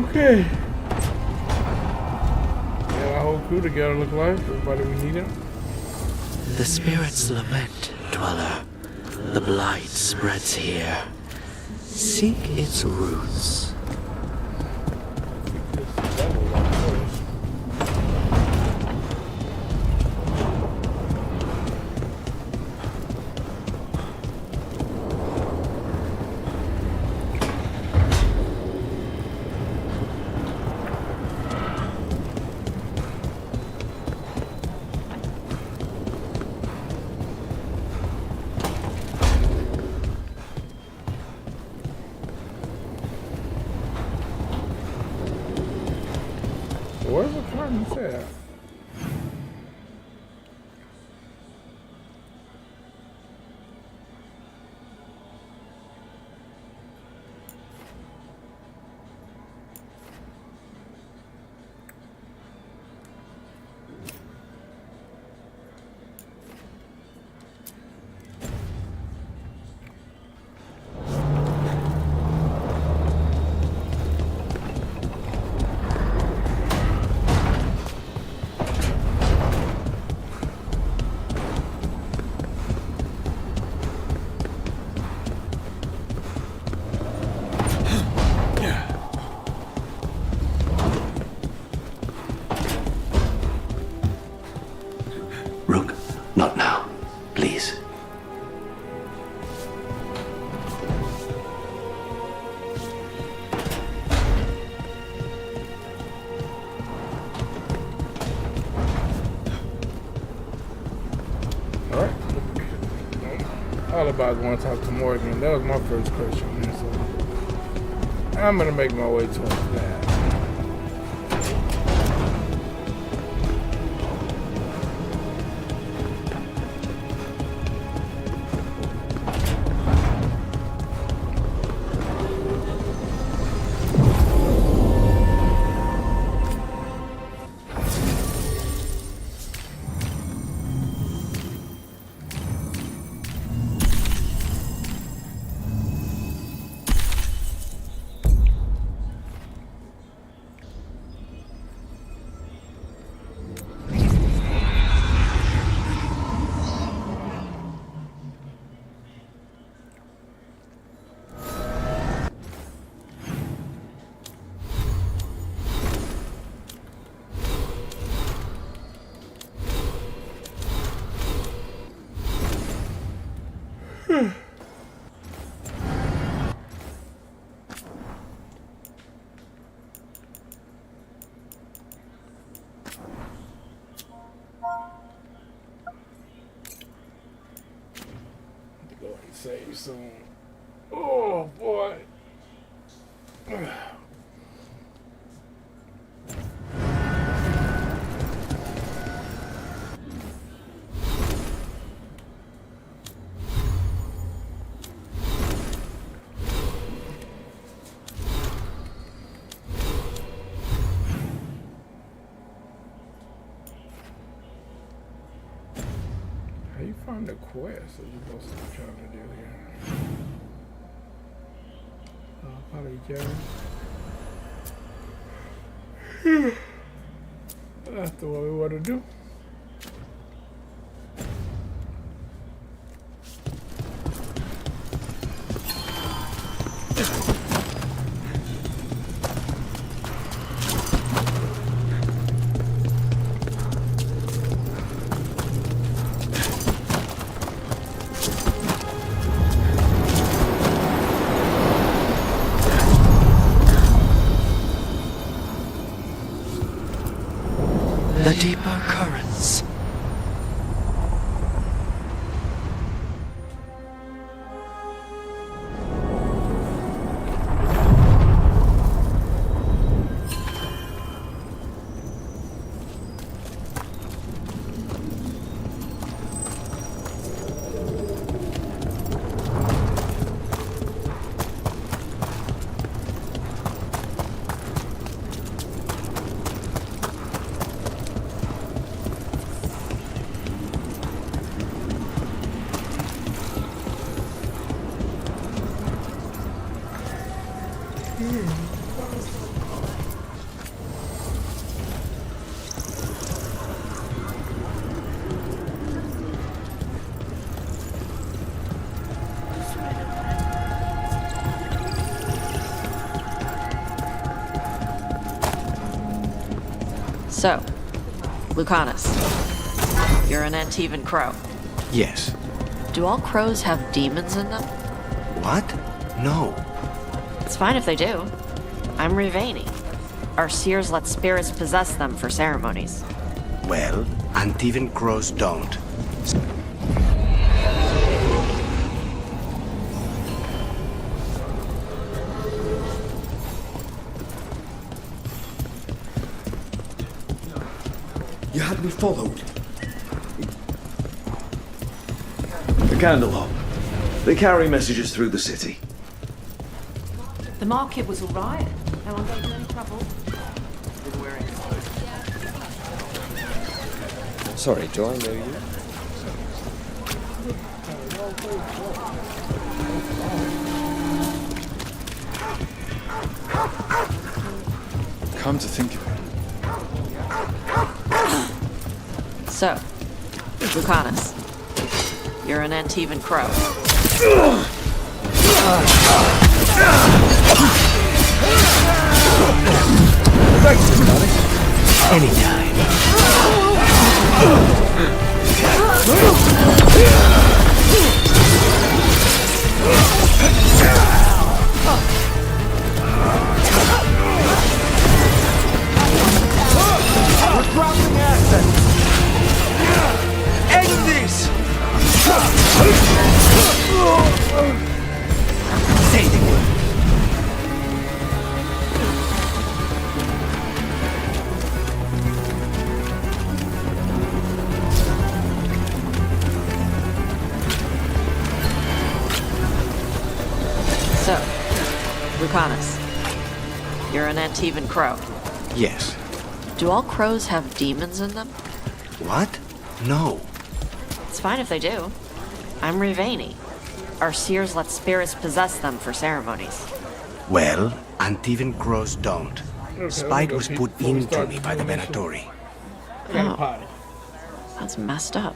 Okay. Got our whole crew together, look like. Everybody we need him. The spirits lament, dweller. The blight spreads here. Seek its roots. Where's the apartment at? Rook, not now. Please. Alright. All about going to talk to Morgan. That was my first question. So I'm gonna make my way towards that. Go and save soon. Oh boy. How you find the quest that you're supposed to be trying to do here? Apologize. That's the what we want to do. the deeper currents. So, Lucanus, you're an Antivan crow. Yes. Do all crows have demons in them? What? No. It's fine if they do. I'm Rivani. Our seers let spirits possess them for ceremonies. Well, Antivan crows don't. You had me followed. The Candlehop. They carry messages through the city. The market was all right. No one got in any trouble. Sorry, do I know you? Come to think of it. So, Lucanus, you're an Antivan crow. Anytime. We're dropping assets! End this! Say the word. So, Lucanus, you're an Antivan crow. Yes. Do all crows have demons in them? What? No. It's fine if they do. I'm Rivani. Our seers let spirits possess them for ceremonies. Well, Antivan crows don't. Spite was put into me by the Venatori. Oh, that's messed up.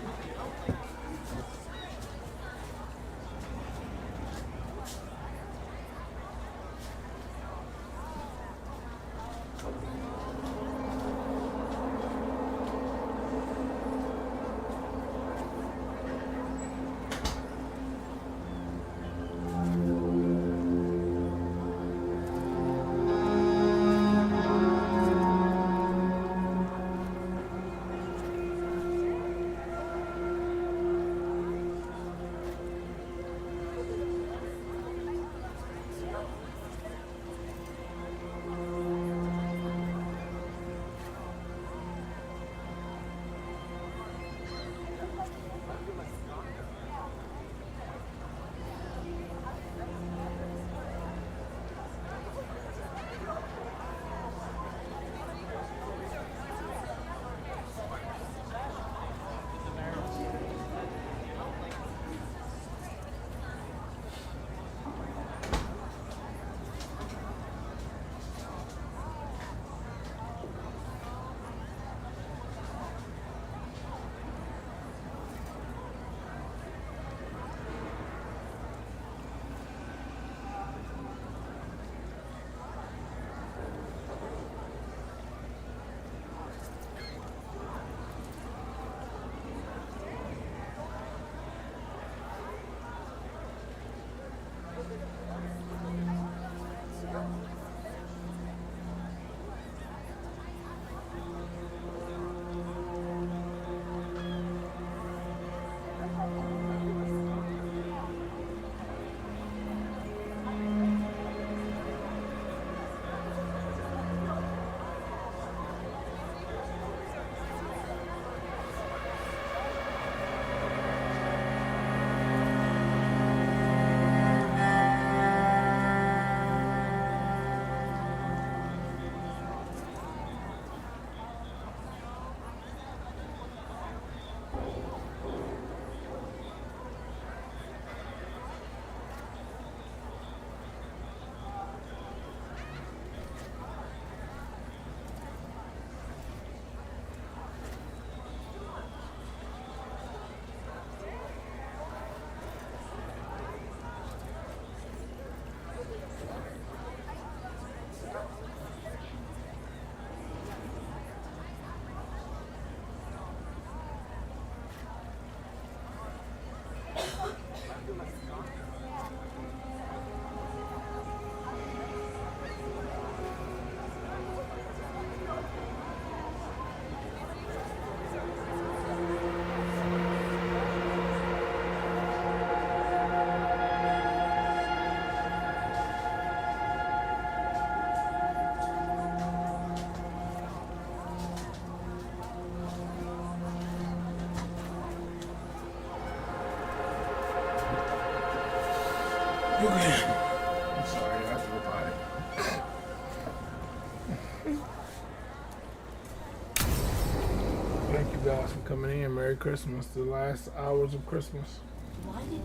Thanks for coming in. Merry Christmas. The last hours of Christmas.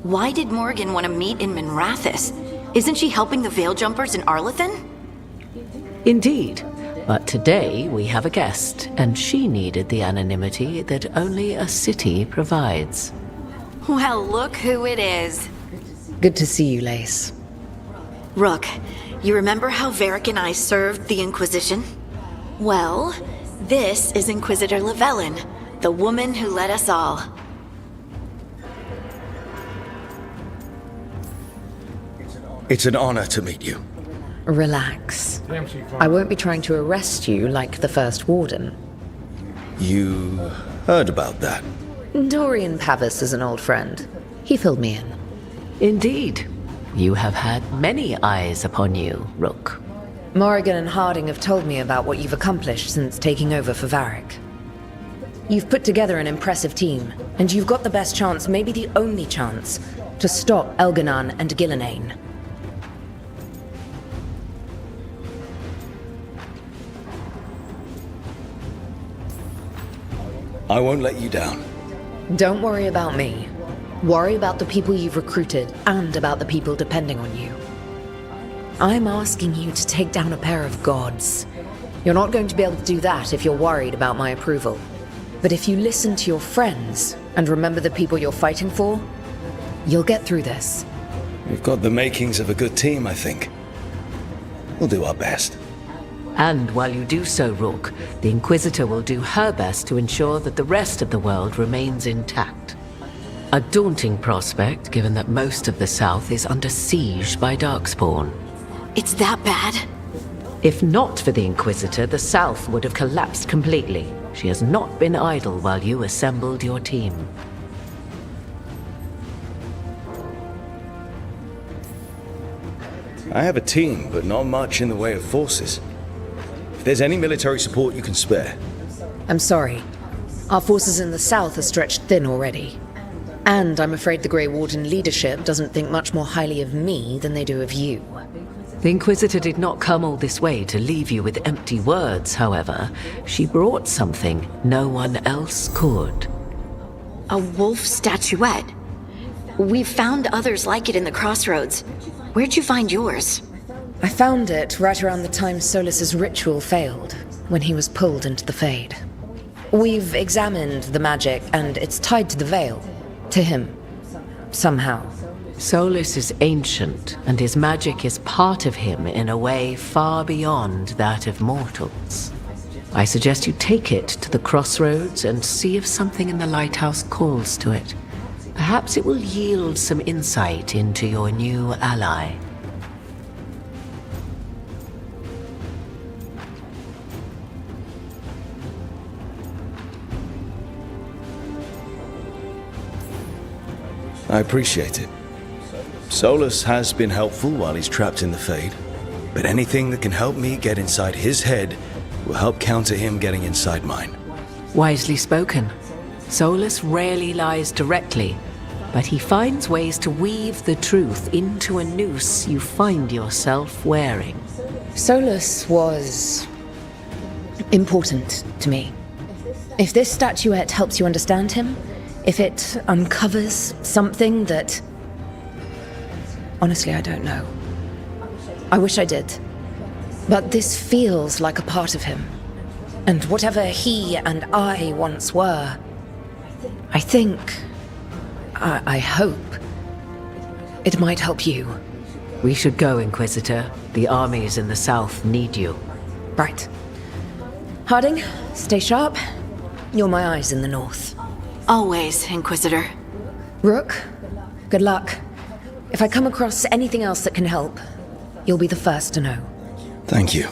Why did Morrigan want to meet in Minrathous? Isn't she helping the Veil Jumpers in Arlathan? Indeed. But today we have a guest, and she needed the anonymity that only a city provides. Well, look who it is. Good to see you, Lace. Rook, you remember how Varric and I served the Inquisition? Well, this is Inquisitor Llewellyn, the woman who led us all. It's an honor to meet you. Relax. Damn, she fine. I won't be trying to arrest you like the first warden. You heard about that? Dorian Pavis is an old friend. He filled me in. Indeed. You have had many eyes upon you, Rook. Morrigan and Harding have told me about what you've accomplished since taking over for Varric. You've put together an impressive team, and you've got the best chance, maybe the only chance, to stop Elganon and Gillenane. I won't let you down. Don't worry about me. Worry about the people you've recruited and about the people depending on you. I'm asking you to take down a pair of gods. You're not going to be able to do that if you're worried about my approval. But if you listen to your friends and remember the people you're fighting for, you'll get through this. We've got the makings of a good team, I think. We'll do our best. And while you do so, Rook, the Inquisitor will do her best to ensure that the rest of the world remains intact. A daunting prospect, given that most of the South is under siege by Darkspawn. It's that bad? If not for the Inquisitor, the South would have collapsed completely. She has not been idle while you assembled your team. I have a team, but not much in the way of forces. If there's any military support you can spare. I'm sorry. Our forces in the south are stretched thin already. And I'm afraid the Grey Warden leadership doesn't think much more highly of me than they do of you. The Inquisitor did not come all this way to leave you with empty words, however. She brought something no one else could. A wolf statuette. We've found others like it in the crossroads. Where'd you find yours? I found it right around the time Solus's ritual failed, when he was pulled into the Fade. We've examined the magic, and it's tied to the Veil. To him. Somehow. Solus is ancient, and his magic is part of him in a way far beyond that of mortals. I suggest you take it to the crossroads and see if something in the lighthouse calls to it. Perhaps it will yield some insight into your new ally. I appreciate it. Solus has been helpful while he's trapped in the Fade, but anything that can help me get inside his head will help counter him getting inside mine. Wisely spoken. Solus rarely lies directly, but he finds ways to weave the truth into a noose you find yourself wearing. Solus was important to me. If this statuette helps you understand him, if it uncovers something that... Honestly, I don't know. I wish I did. But this feels like a part of him. And whatever he and I once were, I think... I hope... it might help you. We should go, Inquisitor. The armies in the south need you. Right. Harding, stay sharp. You're my eyes in the north. Always, Inquisitor. Rook, good luck. If I come across anything else that can help, you'll be the first to know. Thank you.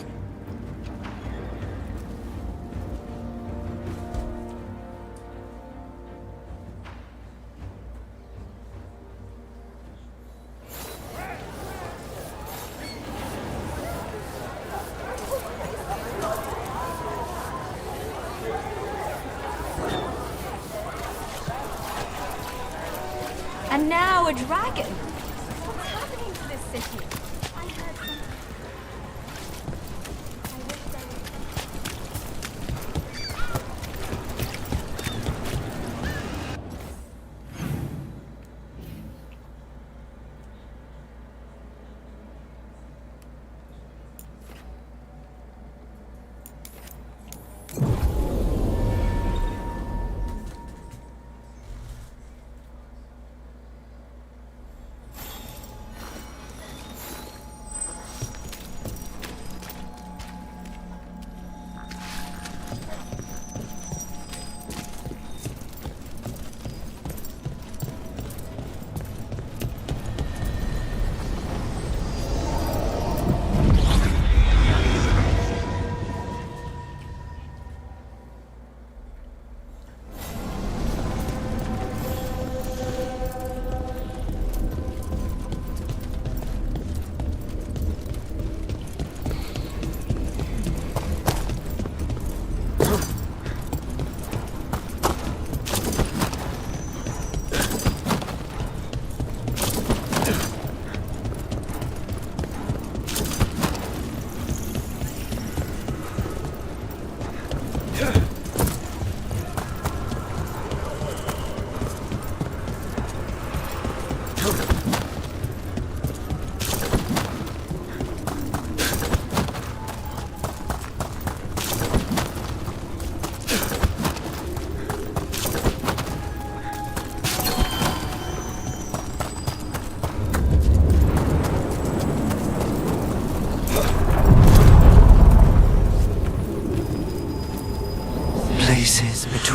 And now a dragon. What's happening to this city? I heard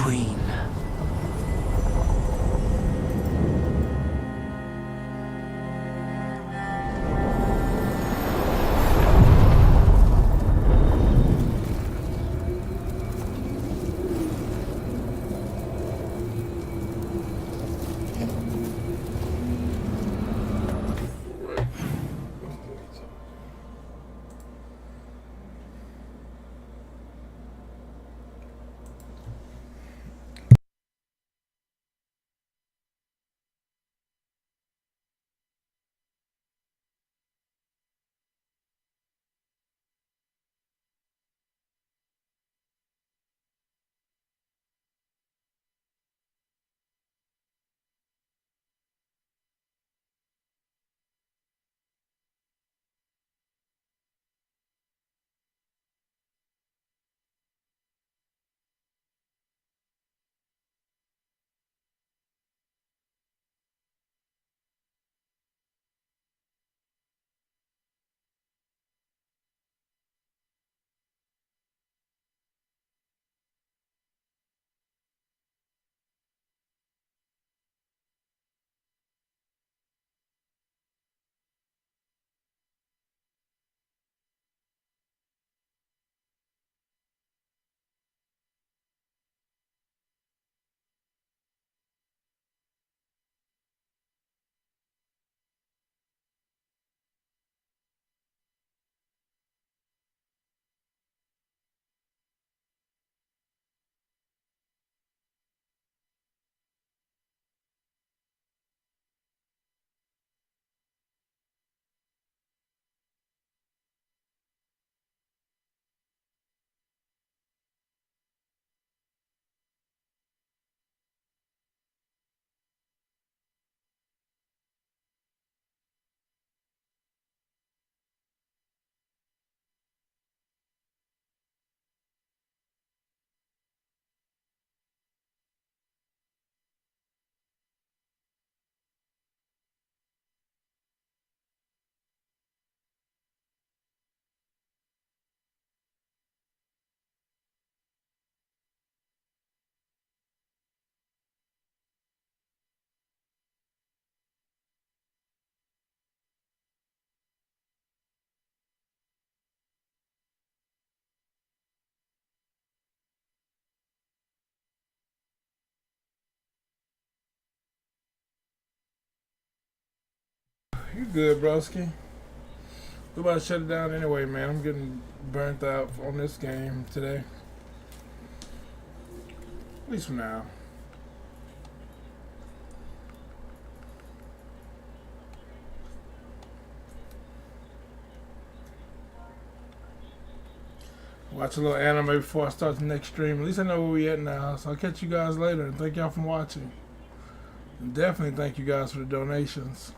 queen. You good, broski? We're about to shut it down anyway, man. I'm getting burnt out on this game today. At least for now. Watch a little anime before I start the next stream. At least I know where we at now. So I'll catch you guys later. And thank y'all for watching. And definitely thank you guys for the donations.